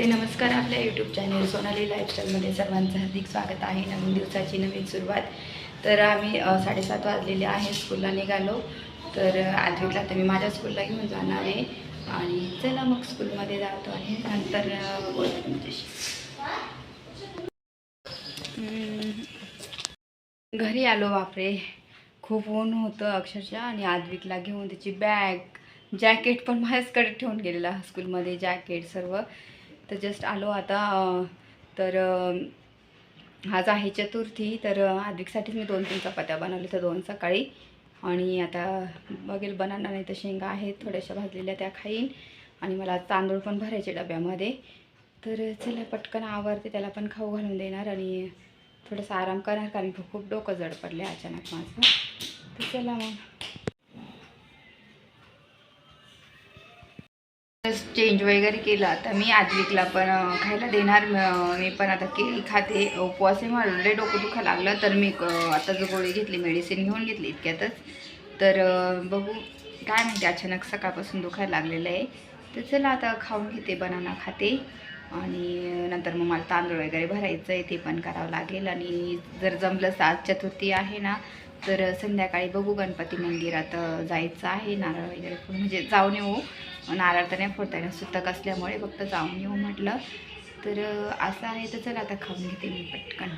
नमस्ते नमस्कार. आपल्या YouTube channel Sonali लाईफस्टाईलमध्ये सर्वांचं हार्दिक स्वागत आहे. नवीन दिवसाची नवीन सुरुवात. तर आम्ही 7:30 वाजलेले आहे, स्कूलला निघालो. तर आद्विकला तर मी माझ्या स्कूलला घेऊन जाणार आहे आणि चला मग स्कूलमध्ये जातो आहे. नंतर बोलते तुमच्याशी. घरी आलो. बापरे, खूप ऊन होतं अक्षरशः. आणि आद्विकला घेऊन त्याची बॅग जॅकेट पण माझ्याकडे ठेवून गेलेला स्कूलमध्ये, जॅकेट सर्व. तर जस्ट आलो आता. तर आज आहे चतुर्थी. तर आद्विकसाठीच मी 2-3 चपात्या बनवल्या, तर 2 सकाळी. आणि आता बघेल बनवणार नाही तर शेंगा आहेत थोड्याशा भाजलेल्या, त्या खाईन. आणि मला तांदूळ पण भरायचे डब्यामध्ये. तर चला पटकन आवरते, त्याला पण खाऊ घालून देणार आणि थोडासा आराम करणार, कारण की खूप डोकं जड पडले अचानक माझं. तर चला मग चेंज वगैरे केलं. आता मी आद्विकला पण खायला देणार. मी पण आता केळी खाते. उपवास आहे, मला डोकं दुखा लागलं. तर मी आता जो गोळी घेतली, मेडिसिन घेऊन घेतली इतक्यातच. तर बघू काय माहिती, अचानक सकाळपासून दुखायला लागलेलं आहे. तर चला आता खाऊन घेते, बनाना खाते. आणि नंतर मग मला तांदूळ वगैरे भरायचं आहे, ते पण करावं लागेल. आणि जर जमलं तर आज चतुर्थी आहे ना, तर संध्याकाळी बघू गणपती मंदिरात जायचं आहे. नारळ वगैरे म्हणजे जाऊन येऊ. नारळ तर नाही फोडता येणार, सुतक असल्यामुळे, फक्त जाऊन येऊ म्हटलं. तर असं आहे. तर चला आता खाऊन घेते मी पटकन.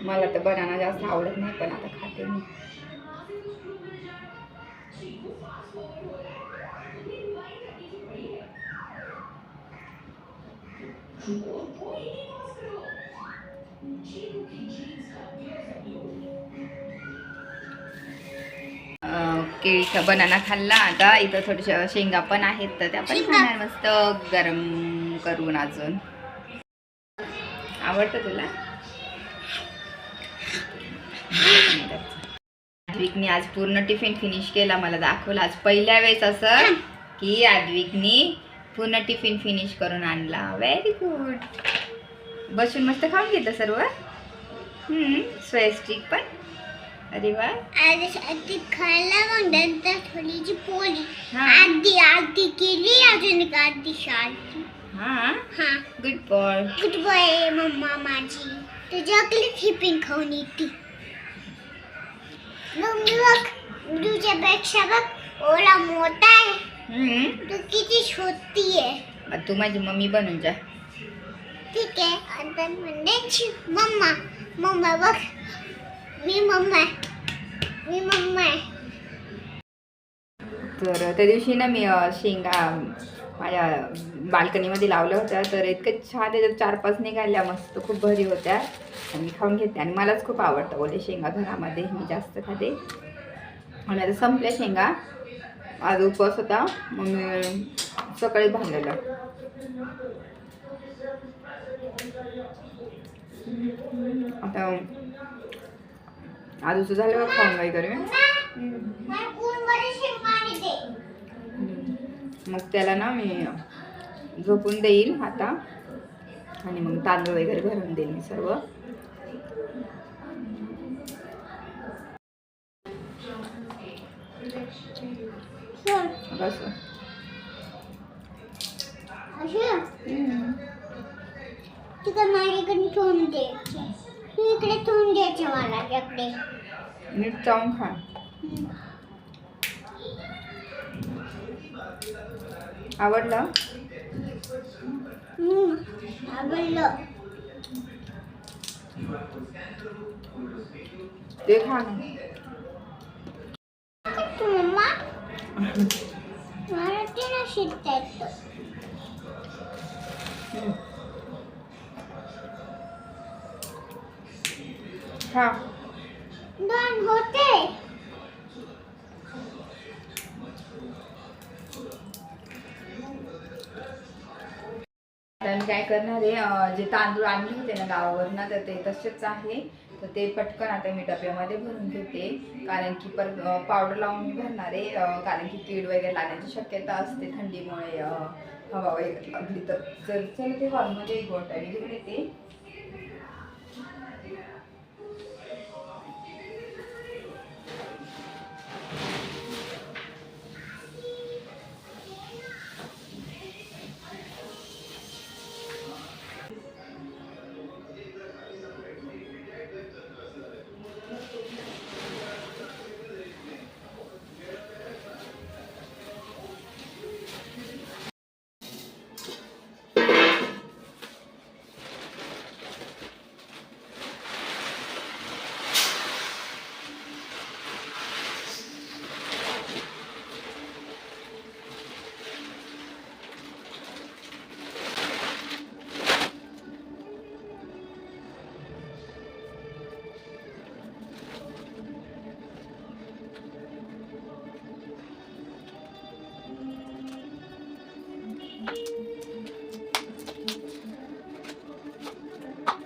मला तर बनाना जास्त आवडत नाही, पण आता खाते मी. केळीचा बनाना खाल्ला. आता इथं थोड्याशा शेंगा पण आहेत, तर त्या पण खाणार मस्त गरम करून. अजून आवडतं तुला? आद्विकनी आज पूर्ण टिफिन फिनिश केला, मला दाखवला आज पहिल्या वेळेस असं की आद्विकनी पूर्ण टिफिन फिनिश करून आणला. Very good. बसून मस्त खाऊन घेतलं सर्व. स्वयस्टिक पण. अरे वा. आधी खायला मग नंतर थोडीशी पोळी आधी केली, अजून एक आधी शाळेची. हा, गुड बॉय. गुड बॉय मम्मा माझी. तुझ्याकडे टिफिन खाऊन येते. मम्मी बघ, तुझ्यापेक्षा बघ ओला मोठा आहे, तू किती छोटी आहे. तू माझी मम्मी बनून जा. ठीक आहे. आता म्हणजे मम्मा मम्मा बघ, मी मम्मा आहे. तर त्या दिवशी ना मी शेंगा माझ्या बाल्कनीमध्ये लावल्या होत्या. तर इतकं छान त्याच्यात 4-5 निघाल्या, मस्त खूप भारी होत्या. आणि मी खाऊन घेते. आणि मलाच खूप आवडतं ओले शेंगा, घरामध्ये मी जास्त खाते. आणि आता संपल्या शेंगा. आज उपवास होता, मग मी सकाळी भाजलेला. आता आजूचं झालं का खाऊन वगैरे. मग त्याला ना मी झोपून देईल आता. आणि मग तांदूळ वगैरे भरून देईल मी सर्व. बस तिकडे माझ्याकडे ठेवून द्यायचे, तू इकडे ठेवून द्यायचे मला इकडे. नीट चावून खा. आवडलं? आवडलं. ते खा ना. तू मम्मा मला ते ना शिकता येतं. खा. दोन होते. आता मी काय करणार आहे, जे तांदूळ आणले होते ना गावावरनं, तर ते तसेच आहे. तर ते पटकन आता मी डब्यामध्ये भरून घेते, कारण की परत पावडर लावून मी भरणार आहे, कारण की कीड वगैरे लागण्याची शक्यता असते थंडीमुळे, हवा वगैरे लागली तर. चल ते हॉलमध्ये गोटाने घेऊन येते.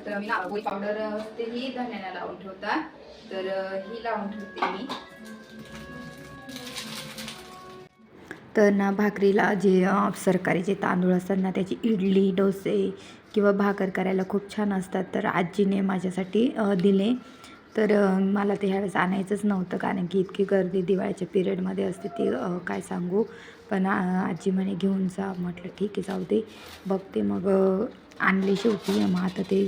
तर मी गोळी पावडर असते ही धन्याला लावून ठेवता, तर ही लावून ठेवते मी. तर ना भाकरीला जे सरकारी जे तांदूळ असतात ना त्याची इडली, डोसे किंवा भाकर करायला खूप छान असतात. तर आजीने माझ्यासाठी दिले. तर मला ते ह्यावेळेस आणायचंच नव्हतं, कारण की इतकी गर्दी दिवाळीच्या पिरियडमध्ये असते ती काय सांगू. पण आजी म्हणे घेऊन जा. म्हटलं ठीक आहे जाऊ दे, बघते. मग आणले शेवटी. मग आता ते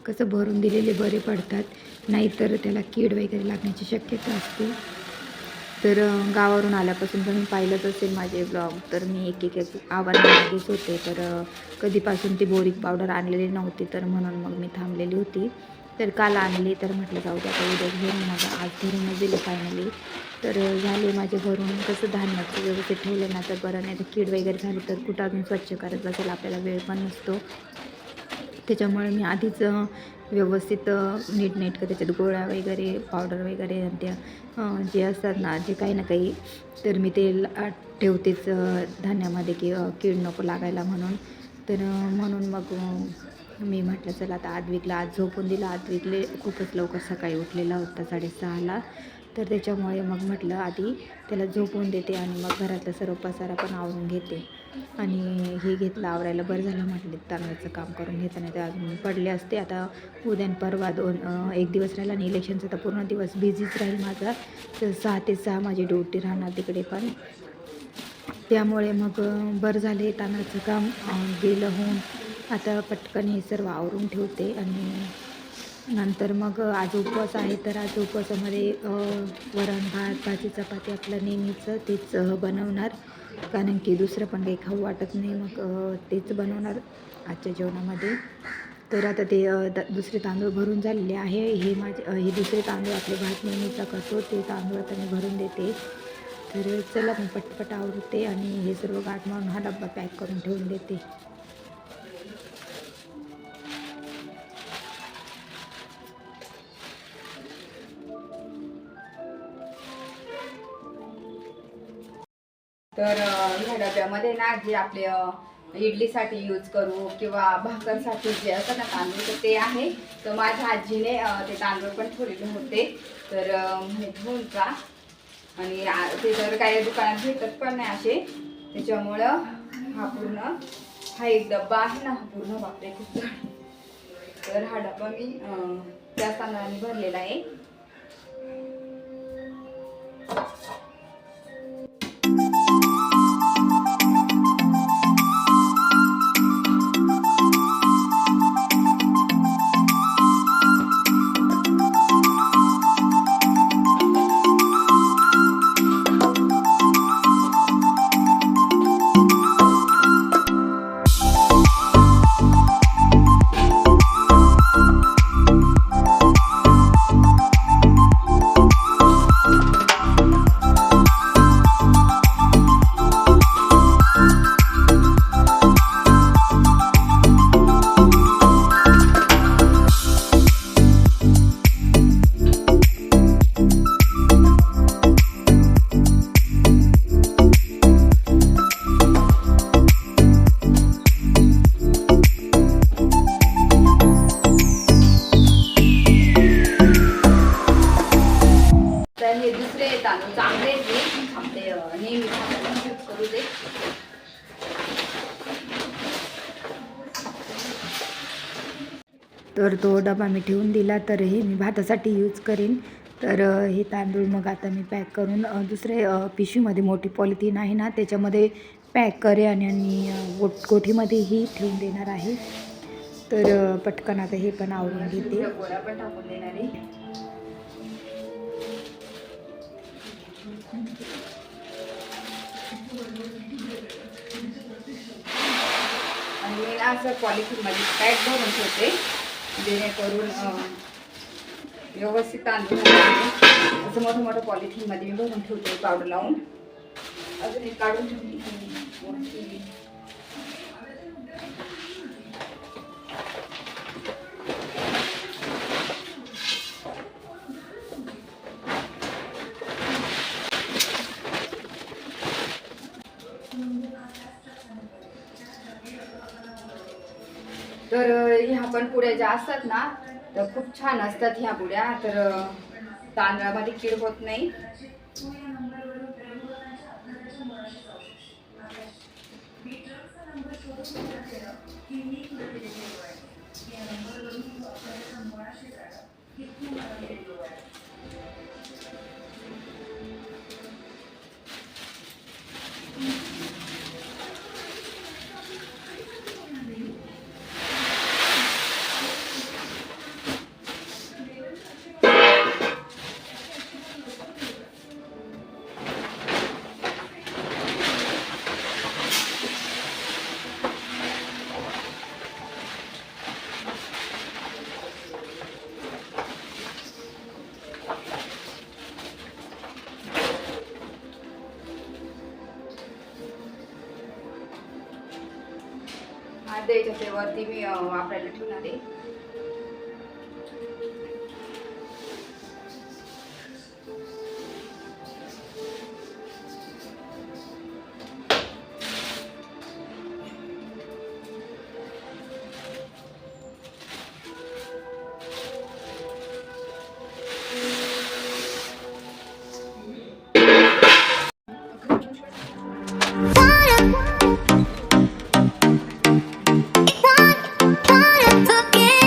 कसं भरून दिलेले बरे पडतात, नाहीतर त्याला कीड वगैरे लागण्याची शक्यता असते. तर गावावरून आल्यापासून तुम्ही पाहिलंच असेल माझे ब्लॉग, तर मी एक आव्हानामध्येच होते. तर कधीपासून ती बोरिक पावडर आणलेली नव्हती, तर म्हणून मग मी थांबलेली होती. तर काल आणली, तर म्हटलं जाऊ द्या आता उद्या घेऊन, मग आज भरूनच दिले फायनली. तर झाले माझे भरून. कसं धान्याचं व्यवस्थित ठेवलं ना तर बरं, नाही तर कीड वगैरे झाली तर कुठं अजून स्वच्छ करत बसेल, आपल्याला वेळ पण नसतो. त्याच्यामुळे मी आधीच व्यवस्थित नीटनेटकं त्याच्यात गोळ्या वगैरे, पावडर वगैरे त्या जे असतात ना, जे काही ना काही, तर मी ते ठेवतेच धान्यामध्ये की कीड नको लागायला म्हणून. तर म्हणून मग मी म्हटलं चला आता आद्विकला आज झोपून दिला. आद्विकले खूपच लवकर सकाळी उठलेला होता 6:30ला. तर त्याच्यामुळे मग म्हटलं आधी त्याला झोपवून देते आणि मग घरातलं सर्व पसारा पण आवरून घेते. आणि हे घेतलं आवरायला, बरं झालं म्हटले तांदळाचं काम करून घेतं, नाही तर अजून पडले असते. आता उद्या परवा एक दिवस राहिला आणि इलेक्शनचा तर पूर्ण दिवस बिझीच राहील माझा. तर 6 ते 6 माझी ड्युटी राहणार तिकडे पण. त्यामुळे मग बरं झाले तांदळाचं काम गेलं होऊन. आता पटकन हे सर्व आवरून ठेवते आणि नंतर मग आज उपवास आहे. तर आज उपवासामध्ये वरण भात भाजी चपाती आपलं नेहमीचं तेच बनवणार, कारण की दुसरं पण काही खाऊ वाटत नाही. मग तेच बनवणार आजच्या जेवणामध्ये. तर आता ते दुसरे तांदूळ भरून झालेले आहे. हे दुसरे तांदूळ आपले भात नेहमीचा करतो ते तांदूळ आता मी भरून देते. तर चला मी पटपट आवरते आणि हे सर्व गाठ मारून हा डब्बा पॅक करून ठेवून देते. तर ह्या डब्यामध्ये ना जे आपले इडलीसाठी यूज करू किंवा भाकरसाठी जे असतं ना तांदूळ, तर ते आहे. तर माझ्या आजीने ते तांदूळ पण ठेवलेले होते, तर म्हणे घेऊन जा. आणि ते तर काही दुकानात भेटत पण नाही असे, त्याच्यामुळं हा एक डब्बा आहे ना, हा पूर्ण बापरे खूप जड. तर हा डब्बा मी त्या तांदळाने भरलेला आहे. तर तो डबा मी ठेवून दिला. तर हे मी भातासाठी यूज करीन. तर हे तांदूळ मग आता मी पॅक करून दुसरे पिशवीमध्ये मोठी पॉलिथिन आहे ना त्याच्यामध्ये पॅक करेन आणि कोठीमध्येही ठेवून देणार आहे. तर पटकन आता हे पण आवरून घेते. गोळ्या पण टाकून देणार आहे. आणि मी असं पॉलिथिनमध्ये पॅक भरून ठेवते जेणेकरून व्यवस्थित तांदूळ असं मोठं मोठं पॉलिथिनमध्ये मी भरून ठेवते पावडर लावून. अजून एक काढून ठेवते. तर ह्या पण पुड्या ज्या असतात ना तर खूप छान असतात ह्या पुड्या. तर तांदळामध्ये कीड होत नाही. आता याच्यावरती मी वापरायला ठेवणार आहे. Forget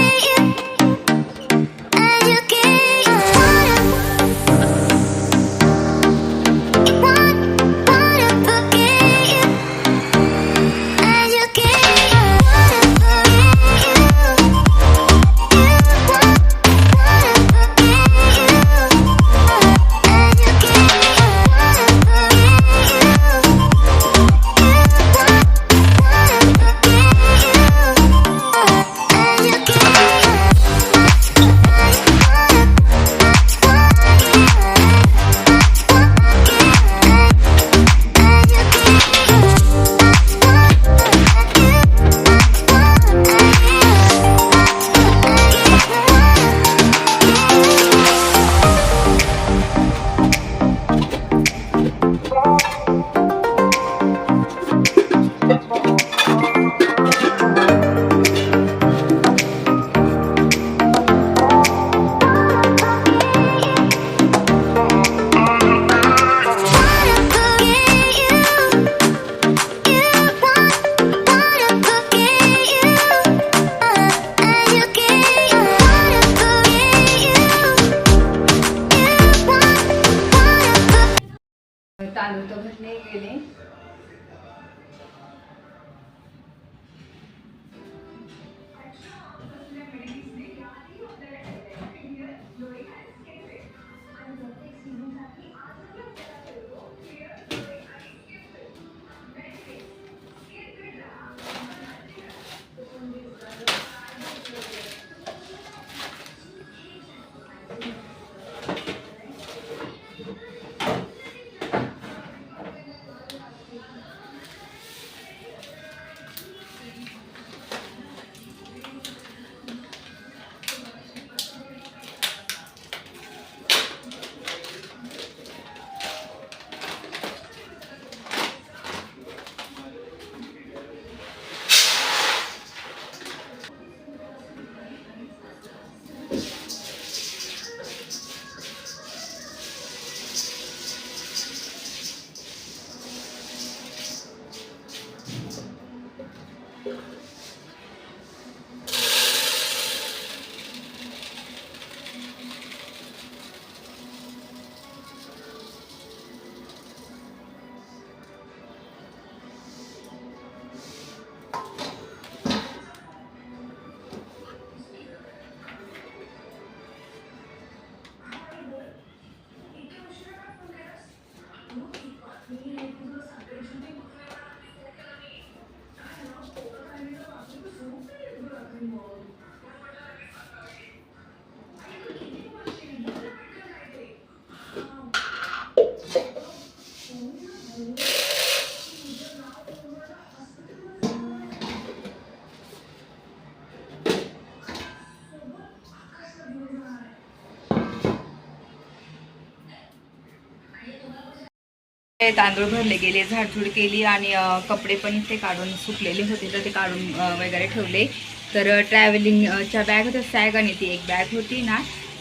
तांदूळ भरले गेले, झाडझूड केली आणि कपडे पण इथे काढून सुकलेले होते तर ते काढून वगैरे ठेवले. तर ट्रॅव्हलिंगच्या बॅग होत्या, सॅग आणि ती एक बॅग होती ना,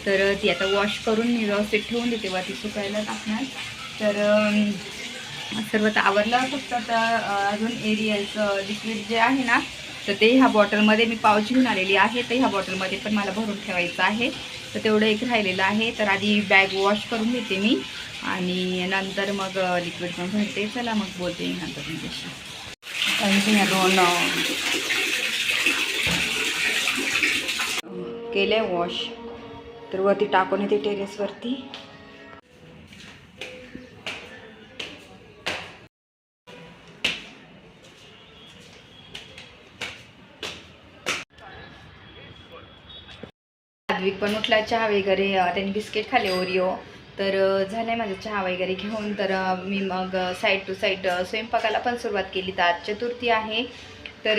तर ती आता वॉश करून मी व्यवस्थित ठेवून देते वरती सुकायला टाकणार. तर सर्व तर आवरलं. फक्त तर अजून एरियलचं लिक्विड जे आहे ना, तर ते ह्या बॉटलमध्ये मी पाऊच घेऊन आलेली आहे, तर ह्या बॉटलमध्ये पण मला भरून ठेवायचं आहे. तर तेवढं एक राहिलेलं आहे. तर आधी बॅग वॉश करून घेते मी आणि नंतर मग लिक्विड पण भरते. चला मग बोलते मी नंतर तुमच्याशी. आणि ह्या 2 केले वॉश, तर वरती टाकून येते टेरेसवरती. आद्विक पण उठला, चहा वगैरे त्यांनी बिस्किट खाल्ले ओरिओ. तर झालं आहे माझं चहा वगैरे घेऊन. तर मी मग साईड टू साईड स्वयंपाकाला पण सुरुवात केली. तर आज चतुर्थी आहे, तर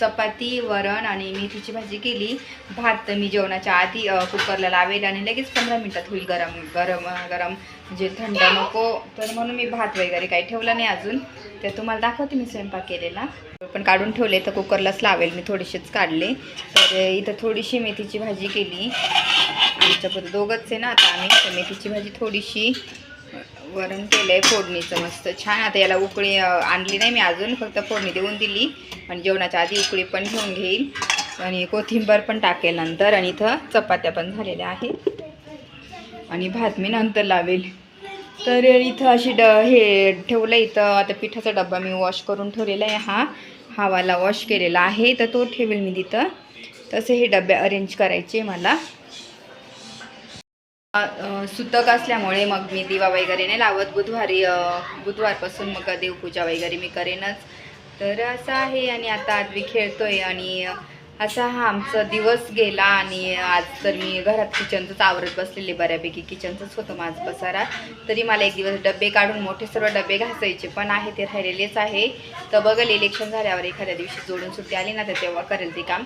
चपाती, वरण आणि मेथीची भाजी केली. भात तर मी जेवणाच्या आधी कुकरला लावेल आणि लगेच 15 मिनटात होईल गरम गरम गरम, म्हणजे थंड नको. तर म्हणून मी भात वगैरे काही ठेवलं नाही अजून. तर तुम्हाला दाखवते मी स्वयंपाक केलेला. पण काढून ठेवले, तर कुकरलाच लावेल मी, थोडेसेच काढले. तर इथं थोडीशी मेथीची भाजी केली. आमच्याबरोबर दोघंच आहे ना आता आम्ही. तर मेथीची भाजी थोडीशी, वरण केलं आहे फोडणीचं मस्त छान. आता याला उकळी आणली नाही मी अजून, फक्त फोडणी देऊन दिली आणि जेवणाच्या आधी उकळी पण घेऊन घेईल आणि कोथिंबीर पण टाकेल नंतर. आणि इथं चपात्या पण झालेल्या आहेत आणि भात मी नंतर लावेल. तर इथं अशी हे ठेवलं इथं. आता पिठाचा डब्बा मी वॉश करून ठेवलेला आहे. हा वाला वॉश केलेला आहे, तर तो ठेवेल मी तिथं. तसे हे डबे अरेंज करायचे मला. सुतक असल्यामुळे मग मी दिवा वगैरे नाही लावत. बुधवारपासून मग देवपूजा वगैरे मी करेनच. तर असं आहे. आणि आता आद्वी खेळतोय आणि असा हा आमचा दिवस गेला. आणि आज तर मी घरात किचनचंच आवरत बसलेले, बऱ्यापैकी किचनचंच होतं माझं पसारा. तरी मला एक दिवस डबे काढून मोठे सर्व डबे घासायचे पण आहे, ते राहिलेलेच आहे. तर बघल इलेक्शन झाल्यावर एखाद्या दिवशी जोडून सुट्टी आली ना, तर तेव्हा करेल ते काम.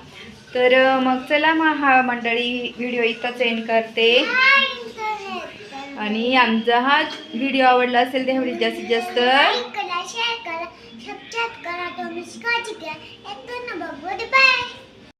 तर मग चला मग हा मंडळी व्हिडिओ इथंच एंड करते. आणि आमचा हा व्हिडिओ आवडला असेल तर एवढी जास्तीत जास्त लाईक करा, शेअर करा, सबस्क्राईब करा. तुम्ही काळजी घ्या. येतो ना, बाय.